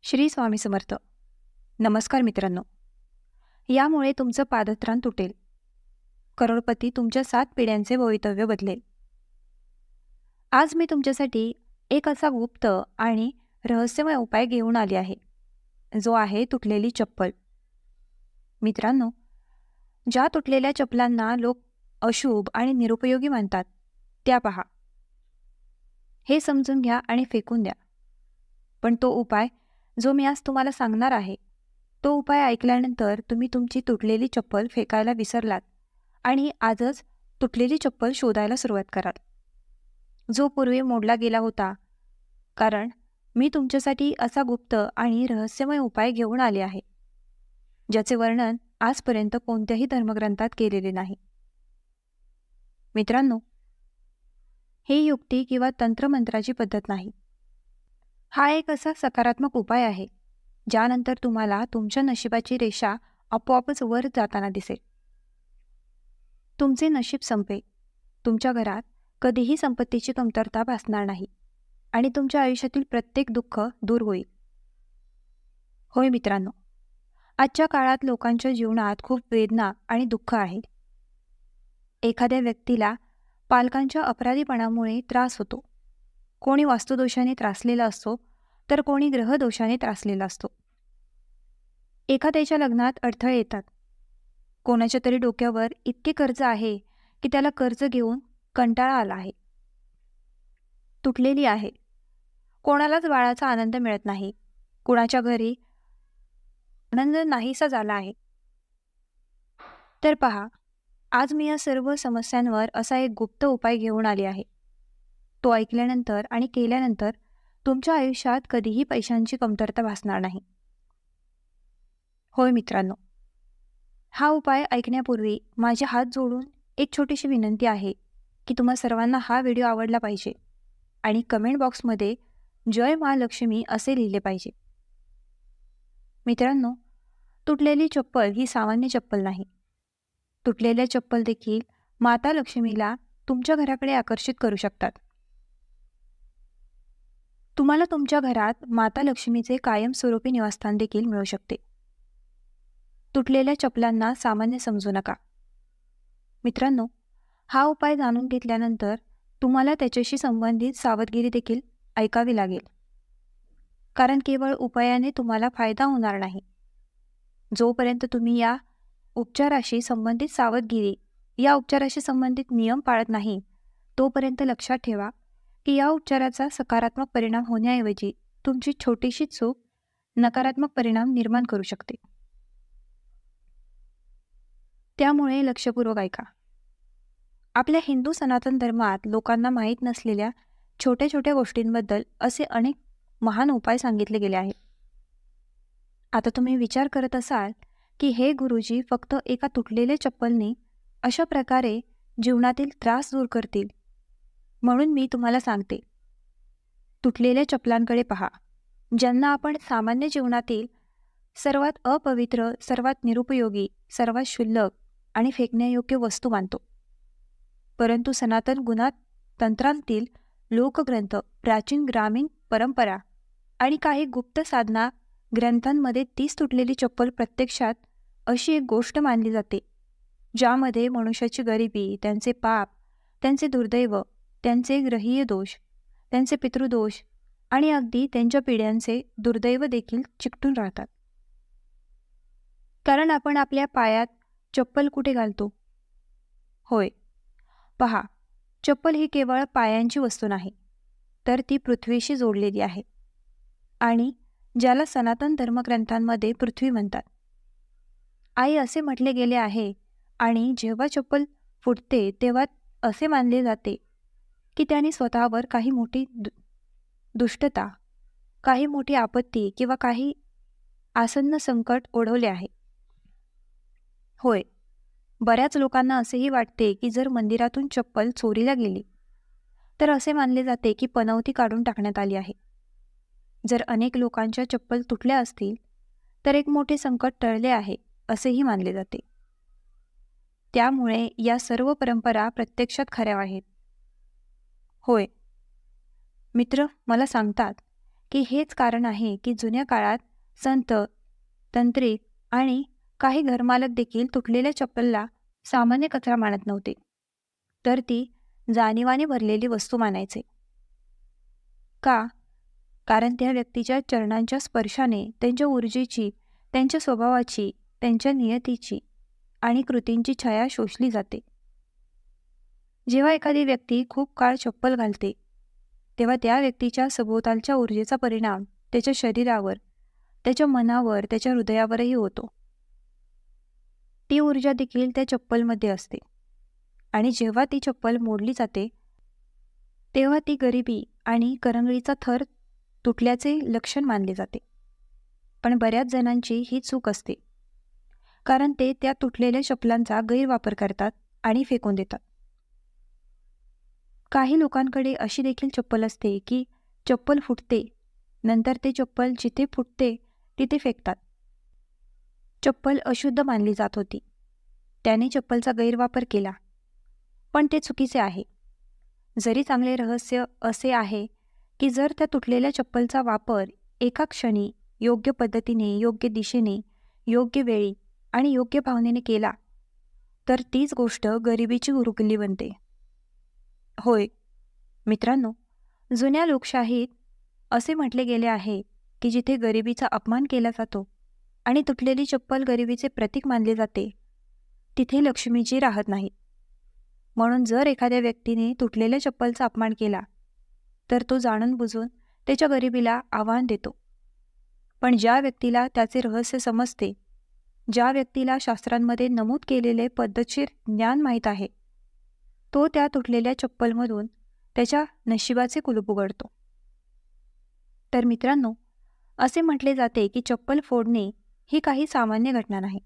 श्री स्वामी समर्थ. नमस्कार मित्रांनो. यामुळे तुमचं पादत्राण तुटेल. करोडपती तुमच्या 7 पिढ्यांचे भवितव्य बदलेल. आज मी तुमच्यासाठी एक असा गुप्त आणि रहस्यमय उपाय घेऊन आली आहे, जो आहे तुटलेली चप्पल. मित्रांनो, ज्या तुटलेल्या चपलांना लोक अशुभ आणि निरुपयोगी मानतात, त्या पहा. हे समजून घ्या आणि फेकून द्या. पण तो उपाय जो मी आज तुम्हाला सांगणार आहे, तो उपाय ऐकल्यानंतर तुम्ही तुमची तुटलेली चप्पल फेकायला विसरलात आणि आजच तुटलेली चप्पल शोधायला सुरुवात कराल, जो पूर्वी मोडला गेला होता. कारण मी तुमच्यासाठी असा गुप्त आणि रहस्यमय उपाय घेऊन आले आहे, ज्याचे वर्णन आजपर्यंत कोणत्याही धर्मग्रंथात केलेले नाही. मित्रांनो, ही युक्ती किंवा तंत्रमंत्राची पद्धत नाही. हा एक असा सकारात्मक उपाय आहे, ज्यानंतर तुम्हाला तुमच्या नशिबाची रेषा आपोआपच वर जाताना दिसेल. तुमचे नशीब संपेल. तुमच्या घरात कधीही संपत्तीची कमतरता भासणार नाही आणि तुमच्या आयुष्यातील प्रत्येक दुःख दूर होईल. होय मित्रांनो, आजच्या काळात लोकांच्या जीवनात खूप वेदना आणि दुःख आहे. एखाद्या व्यक्तीला पालकांच्या अपराधीपणामुळे त्रास होतो. कोणी वास्तुदोषाने त्रासलेला असतो, तर कोणी ग्रहदोषाने त्रासलेला असतो. एखाद्याच्या लग्नात अडथळे येतात. कोणाच्या तरी डोक्यावर इतके कर्ज आहे की त्याला कर्ज घेऊन कंटाळा आला आहे. तुटलेली आहे. कोणालाच बाळाचा आनंद मिळत नाही. कुणाच्या घरी आनंद नाहीसा झाला आहे. तर पहा, आज मी या सर्व समस्यांवर असा एक गुप्त उपाय घेऊन आली आहे. तो ऐकल्यानंतर आणि केल्यानंतर तुमच्या आयुष्यात कधीही पैशांची कमतरता भासणार नाही. होय मित्रांनो, हा उपाय ऐकण्यापूर्वी माझे हात जोडून एक छोटीशी विनंती आहे की तुम्हा सर्वांना हा व्हिडिओ आवडला पाहिजे आणि कमेंट बॉक्समध्ये जय महालक्ष्मी असे लिहिले पाहिजे. मित्रांनो, तुटलेली चप्पल ही सामान्य चप्पल नाही. तुटलेल्या चप्पल देखील माता लक्ष्मीला तुमच्या घराकडे आकर्षित करू शकतात. तुम्हाला तुमच्या घरात माता लक्ष्मीचे कायमस्वरूपी निवासस्थान देखील मिळू शकते. तुटलेल्या चपलांना सामान्य समजू नका. मित्रांनो, हा उपाय जाणून घेतल्यानंतर तुम्हाला त्याच्याशी संबंधित सावधगिरी देखील ऐकावी लागेल. कारण केवळ उपायाने तुम्हाला फायदा होणार नाही. जोपर्यंत तुम्ही या उपचाराशी संबंधित नियम पाळत नाही, तोपर्यंत लक्षात ठेवा की या उपचाराचा सकारात्मक परिणाम होण्याऐवजी तुमची छोटीशी चूक नकारात्मक परिणाम निर्माण करू शकते. त्यामुळे लक्षपूर्वक ऐका. आपल्या हिंदू सनातन धर्मात लोकांना माहीत नसलेल्या छोट्या छोट्या गोष्टींबद्दल असे अनेक महान उपाय सांगितले गेले आहेत. आता तुम्ही विचार करत असाल की हे गुरुजी फक्त एका तुटलेल्या चप्पलने अशा प्रकारे जीवनातील त्रास दूर करतील. म्हणून मी तुम्हाला सांगते, तुटलेल्या चपलांकडे पहा, ज्यांना आपण सामान्य जीवनातील सर्वात अपवित्र, सर्वात निरुपयोगी, सर्वात क्षुल्लक आणि फेकण्यायोग्य वस्तू मानतो. परंतु सनातन गुणात तंत्रांतील लोकग्रंथ, प्राचीन ग्रामीण परंपरा आणि काही गुप्त साधना ग्रंथांमध्ये तीच तुटलेली चप्पल प्रत्यक्षात अशी एक गोष्ट मानली जाते, ज्यामध्ये मनुष्याची गरिबी, त्यांचे पाप, त्यांचे दुर्दैव, त्यांचे ग्रहीय दोष, त्यांचे पितृदोष आणि अगदी त्यांच्या पिढ्यांचे दुर्दैव देखील चिकटून राहतात. कारण आपण आपल्या पायात चप्पल कुठे घालतो? होय, पहा, चप्पल ही केवळ पायांची वस्तू नाही, तर ती पृथ्वीशी जोडलेली आहे आणि ज्याला सनातन धर्मग्रंथांमध्ये पृथ्वी म्हणतात. आई असे म्हटले गेले आहे आणि जेव्हा चप्पल फुटते तेव्हा असे मानले जाते की त्याने स्वतःवर काही मोठी दुष्टता, काही मोठी आपत्ती किंवा काही आसन्न संकट ओढवले आहे. होय, बऱ्याच लोकांना असेही वाटते की जर मंदिरातून चप्पल चोरीला गेली तर असे मानले जाते की पनौती काढून टाकण्यात आली आहे. जर अनेक लोकांच्या चप्पल तुटल्या असतील तर एक मोठे संकट टळले आहे असेही मानले जाते. त्यामुळे या सर्व परंपरा प्रत्यक्षात खऱ्या आहेत. होय, मित्र मला सांगतात की हेच कारण आहे की जुन्या काळात संत, तांत्रिक आणि काही घरमालक देखील तुटलेल्या चप्पलला सामान्य कचरा मानत नव्हते, तर ती जाणीवाने भरलेली वस्तू मानायचे. का? कारण त्या व्यक्तीच्या चरणांच्या स्पर्शाने त्यांच्या ऊर्जेची, त्यांच्या स्वभावाची, त्यांच्या नियतीची आणि कृतींची छाया शोषली जाते. जेव्हा एखादी व्यक्ती खूप काळ चप्पल घालते, तेव्हा त्या व्यक्तीच्या सभोवतालच्या ऊर्जेचा परिणाम त्याच्या शरीरावर, त्याच्या मनावर, त्याच्या हृदयावरही होतो. ती ऊर्जा देखील त्या चप्पलमध्ये असते आणि जेव्हा ती चप्पल मोडली जाते, तेव्हा ती गरिबी आणि करंगळीचा थर तुटल्याचे लक्षण मानले जाते. पण बऱ्याच जणांची ही चूक असते, कारण ते त्या तुटलेल्या चपलांचा गैरवापर करतात आणि फेकून देतात. काही लोकांकडे अशी देखील चप्पल असते की चप्पल फुटते, नंतर ते चप्पल जिथे फुटते तिथे फेकतात. चप्पल अशुद्ध मानली जात होती, त्याने चप्पलचा गैरवापर केला, पण ते चुकीचे आहे. जरी चांगले रहस्य असे आहे की जर त्या तुटलेल्या चप्पलचा वापर एका क्षणी योग्य पद्धतीने, योग्य दिशेने, योग्य वेळी आणि योग्य भावनेने केला, तर तीच गोष्ट गरिबीची गुरुकिल्ली बनते. होय मित्रांनो, जुन्या लोकशाहीत असे म्हटले गेले आहे की जिथे गरिबीचा अपमान केला जातो आणि तुटलेली चप्पल गरिबीचे प्रतीक मानले जाते, तिथे लक्ष्मीजी राहत नाही. म्हणून जर एखाद्या व्यक्तीने तुटलेल्या चप्पलचा अपमान केला, तर तो जाणून बुजून त्याच्या गरिबीला आव्हान देतो. पण ज्या व्यक्तीला त्याचे रहस्य समजते, ज्या व्यक्तीला शास्त्रांमध्ये नमूद केलेले पद्धतशीर ज्ञान माहीत आहे, तो त्या तुटलेल्या चप्पलमधून त्याच्या नशिबाचे कुलूप उघडतो. तर मित्रांनो, असे म्हटले जाते की चप्पल फोडणे ही काही सामान्य घटना नाही.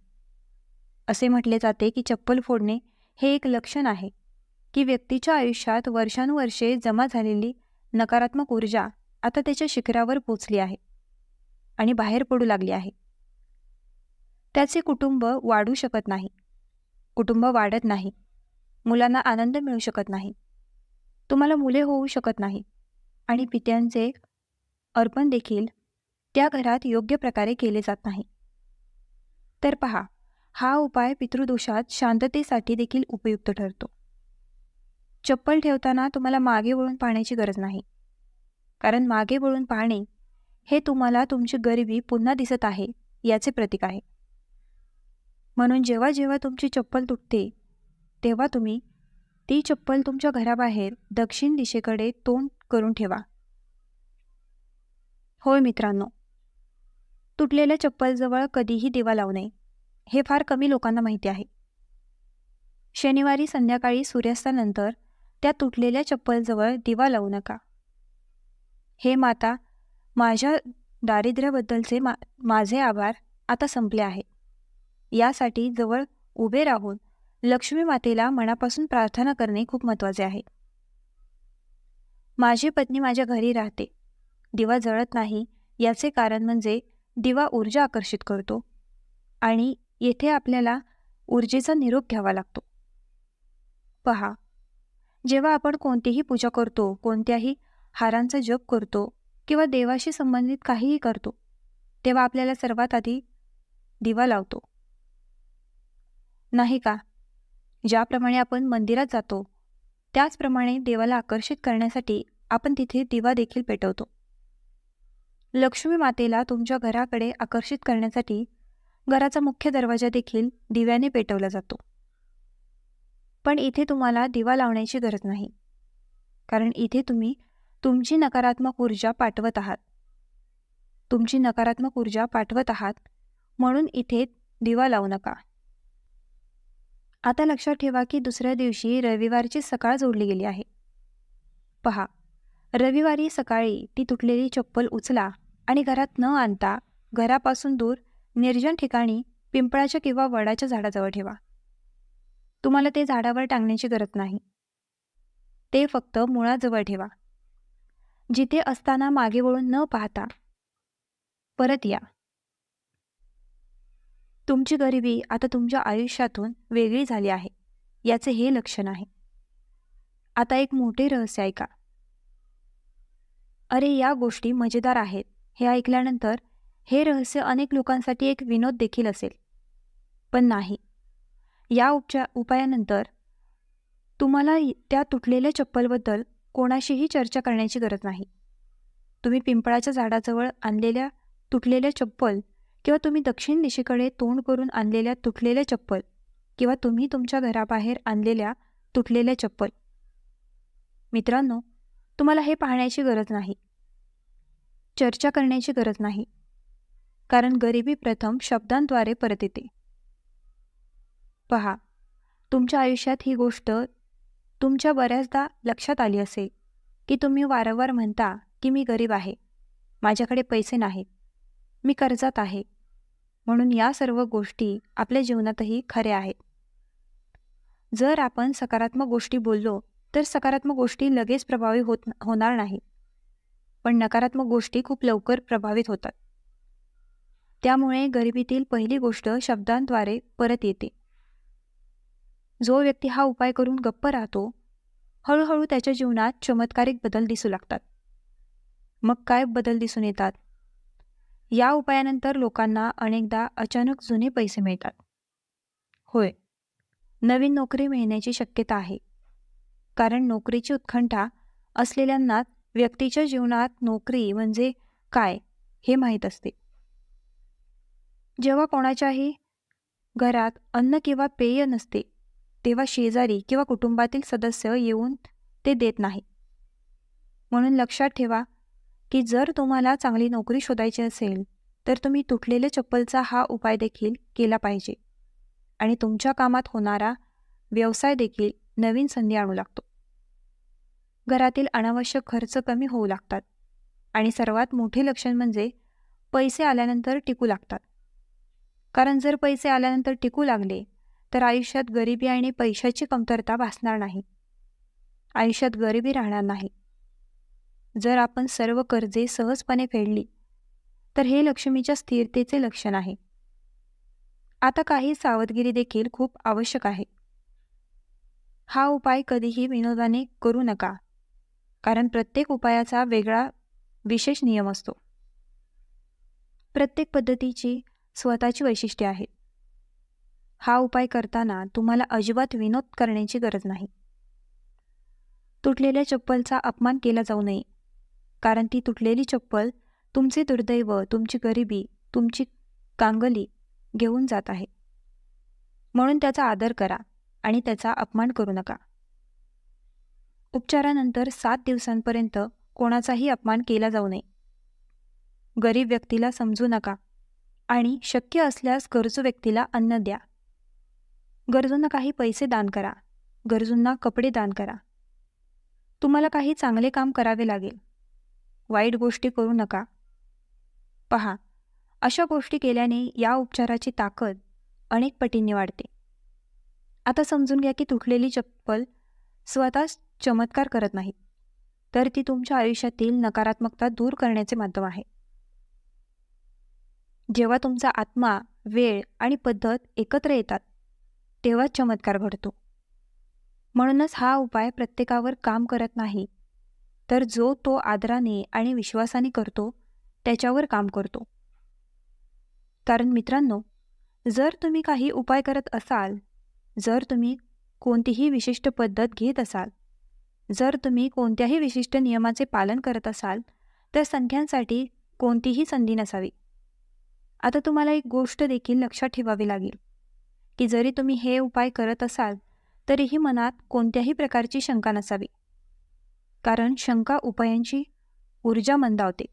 असे म्हटले जाते की चप्पल फोडणे हे एक लक्षण आहे की व्यक्तीच्या आयुष्यात वर्षानुवर्षे जमा झालेली नकारात्मक ऊर्जा आता त्याच्या शिखरावर पोचली आहे आणि बाहेर पडू लागली आहे. त्याचे कुटुंब वाढू शकत नाही, कुटुंब वाढत नाही, मुलांना आनंद मिळू शकत नाही, तुम्हाला मुले होऊ शकत नाही आणि पित्यांचे अर्पण देखील त्या घरात योग्य प्रकारे केले जात नाही. तर पहा, हा उपाय पितृदोषात शांततेसाठी देखील उपयुक्त ठरतो. चप्पल ठेवताना तुम्हाला मागे वळून पाहण्याची गरज नाही, कारण मागे वळून पाहणे हे तुम्हाला तुमची गरिबी पुन्हा दिसत आहे याचे प्रतीक आहे. म्हणून जेव्हा जेव्हा तुमची चप्पल तुटते, तेव्हा तुम्ही ती चप्पल तुमच्या घराबाहेर दक्षिण दिशेकडे तोंड करून ठेवा. होय मित्रांनो, तुटलेल्या चप्पलजवळ कधीही दिवा लावू नये, हे फार कमी लोकांना माहिती आहे. शनिवारी संध्याकाळी सूर्यास्तानंतर त्या तुटलेल्या चप्पलजवळ दिवा लावू नका. हे माता, माझ्या दारिद्र्याबद्दलचे माझे आभार आता संपले आहे, यासाठी जवळ उभे राहून लक्ष्मी मातेला मनापासून प्रार्थना करणे खूप महत्त्वाचे आहे. माझी पत्नी माझ्या घरी राहते, दिवा जळत नाही याचे कारण म्हणजे दिवा ऊर्जा आकर्षित करतो आणि येथे आपल्याला ऊर्जेचा निरोप घ्यावा लागतो. पहा, जेव्हा आपण कोणतीही पूजा करतो, कोणत्याही हारांचा जप करतो किंवा देवाशी संबंधित काहीही करतो, तेव्हा आपल्याला सर्वात आधी दिवा लावतो, नाही का? ज्याप्रमाणे आपण मंदिरात जातो, त्याचप्रमाणे देवाला आकर्षित करण्यासाठी आपण तिथे दिवा देखील पेटवतो. लक्ष्मी मातेला तुमच्या घराकडे आकर्षित करण्यासाठी घराचा मुख्य दरवाजा देखील दिव्याने पेटवला जातो. पण इथे तुम्हाला दिवा लावण्याची गरज नाही, कारण इथे तुम्ही तुमची नकारात्मक ऊर्जा पाठवत आहात. तुमची नकारात्मक ऊर्जा पाठवत आहात, म्हणून इथे दिवा लावू नका. आता लक्षात ठेवा की दुसऱ्या दिवशी रविवारची सकाळ जोडली गेली आहे. पहा, रविवारी सकाळी ती तुटलेली चप्पल उचला आणि घरात न आणता घरापासून दूर निर्जन ठिकाणी पिंपळाच्या किंवा वडाच्या झाडाजवळ ठेवा. तुम्हाला ते झाडावर टांगण्याची गरज नाही, ते फक्त मुळाजवळ ठेवा. जिथे असताना मागे वळून न पाहता परत या. तुमची गरिबी आता तुमच्या आयुष्यातून वेगळी झाली आहे, याचे हे लक्षण आहे. आता एक मोठे रहस्य ऐका. अरे, या गोष्टी मजेदार आहेत हे ऐकल्यानंतर हे रहस्य अनेक लोकांसाठी एक विनोद देखील असेल. पण नाही. या उपायानंतर तुम्हाला त्या तुटलेल्या चप्पलबद्दल कोणाशीही चर्चा करण्याची गरज नाही. तुम्ही पिंपळाच्या झाडाजवळ आणलेल्या तुटलेल्या चप्पल किंवा तुम्ही दक्षिण दिशेकडे तोंड करून आणलेल्या तुटलेल्या चप्पल किंवा तुम्ही तुमच्या घराबाहेर आणलेल्या तुटलेल्या चप्पल. मित्रांनो, तुम्हाला हे पाहण्याची गरज नाही. चर्चा करण्याची गरज नाही. कारण गरिबी प्रथम शब्दांद्वारे परत येते. पहा, तुमच्या आयुष्यात ही गोष्ट तुमच्या बऱ्याचदा लक्षात आली असेल की तुम्ही वारंवार म्हणता की मी गरीब आहे, माझ्याकडे पैसे नाहीत, मी कर्जात आहे. म्हणून या सर्व गोष्टी आपल्या जीवनातही खऱ्या आहेत. जर आपण सकारात्मक गोष्टी बोललो तर सकारात्मक गोष्टी लगेच प्रभावी होणार नाही, पण नकारात्मक गोष्टी खूप लवकर प्रभावित होतात. त्यामुळे गरिबीतील पहिली गोष्ट शब्दांद्वारे परत येते. जो व्यक्ती हा उपाय करून गप्प राहतो, हळूहळू त्याच्या जीवनात चमत्कारिक बदल दिसू लागतात. मग काय बदल दिसून येतात? या उपायानंतर लोकांना अनेकदा अचानक जुने पैसे मिळतात. होय, नवीन नोकरी मिळण्याची शक्यता आहे. कारण नोकरीची उत्कंठा असलेल्यांना व्यक्तीच्या जीवनात नोकरी म्हणजे काय हे माहीत असते. जेव्हा कोणाच्याही घरात अन्न किंवा पेय नसते, तेव्हा शेजारी किंवा कुटुंबातील सदस्य येऊन ते देत नाही. म्हणून लक्षात ठेवा की जर तुम्हाला चांगली नोकरी शोधायची असेल तर तुम्ही तुटलेल्या चप्पलचा हा उपाय देखील केला पाहिजे आणि तुमच्या कामात होणारा व्यवसाय देखील नवीन संधी आणू लागतो. घरातील अनावश्यक खर्च कमी होऊ लागतात आणि सर्वात मोठे लक्षण म्हणजे पैसे आल्यानंतर टिकू लागतात. कारण जर पैसे आल्यानंतर टिकू लागले तर आयुष्यात गरिबी आणि पैशाची कमतरता भासणार नाही. आयुष्यात गरिबी राहणार नाही. जर आपण सर्व कर्जे सहजपणे फेडली तर हे लक्ष्मीच्या स्थिरतेचे लक्षण आहे. आता काही सावधगिरी देखील खूप आवश्यक आहे. हा उपाय कधीही विनोदाने करू नका, कारण प्रत्येक उपायाचा वेगळा विशेष नियम असतो. प्रत्येक पद्धतीची स्वतःची वैशिष्ट्ये आहेत. हा उपाय करताना तुम्हाला अजिबात विनोद करण्याची गरज नाही. तुटलेल्या चप्पलचा अपमान केला जाऊ नये, कारण ती तुटलेली चप्पल तुमचे दुर्दैव, तुमची गरिबी, तुमची कांगली घेऊन जात आहे. म्हणून त्याचा आदर करा आणि त्याचा अपमान करू नका. उपचारानंतर 7 दिवसांपर्यंत कोणाचाही अपमान केला जाऊ नये. गरीब व्यक्तीला समजू नका आणि शक्य असल्यास गरजू व्यक्तीला अन्न द्या. गरजूंना काही पैसे दान करा. गरजूंना कपडे दान करा. तुम्हाला काही चांगले काम करावे लागेल. वाईट गोष्टी करू नका. पहा, अशा गोष्टी केल्याने या उपचाराची ताकद अनेक पटींनी वाढते. आता समजून घ्या की तुटलेली चप्पल स्वतःच चमत्कार करत नाही, तर ती तुमच्या आयुष्यातील नकारात्मकता दूर करण्याचे माध्यम आहे. जेव्हा तुमचा आत्मा, वेळ आणि पद्धत एकत्र येतात तेव्हाच चमत्कार घडतो. म्हणूनच हा उपाय प्रत्येकावर काम करत नाही, तर जो तो आदराने आणि विश्वासाने करतो त्याच्यावर काम करतो. कारण मित्रांनो, जर तुम्ही काही उपाय करत असाल, जर तुम्ही कोणतीही विशिष्ट पद्धत घेत असाल, जर तुम्ही कोणत्याही विशिष्ट नियमाचे पालन करत असाल, तर संख्यांसाठी कोणतीही संधी नसावी. आता तुम्हाला एक गोष्ट देखील लक्षात ठेवावी लागेल की जरी तुम्ही हे उपाय करत असाल तरीही मनात कोणत्याही प्रकारची शंका नसावी. कारण शंका उपायांची ऊर्जा मंदावते,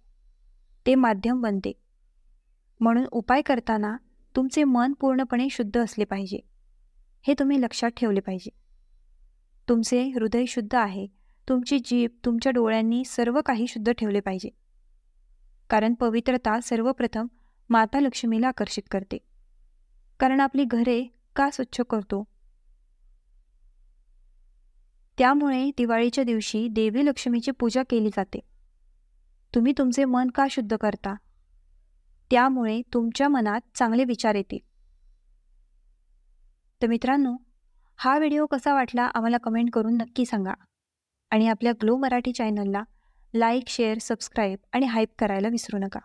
ते माध्यम बनते. म्हणून उपाय करताना तुमचे मन पूर्णपणे शुद्ध असले पाहिजे, हे तुम्ही लक्षात ठेवले पाहिजे. तुमचे हृदय शुद्ध आहे, तुमची जीभ, तुमच्या डोळ्यांनी सर्व काही शुद्ध ठेवले पाहिजे. कारण पवित्रता सर्वप्रथम माता लक्ष्मीला आकर्षित करते. कारण आपली घरे का स्वच्छ करतो? त्यामुळे दिवाळीच्या दिवशी देवी लक्ष्मीची पूजा केली जाते. तुम्ही तुमचे मन का शुद्ध करता? त्यामुळे तुमच्या मनात चांगले विचार येतील. तर मित्रांनो, हा व्हिडिओ कसा वाटला आम्हाला कमेंट करून नक्की सांगा आणि आपल्या ग्लो मराठी चॅनलला लाईक, शेअर, सबस्क्राईब आणि हाईप करायला विसरू नका.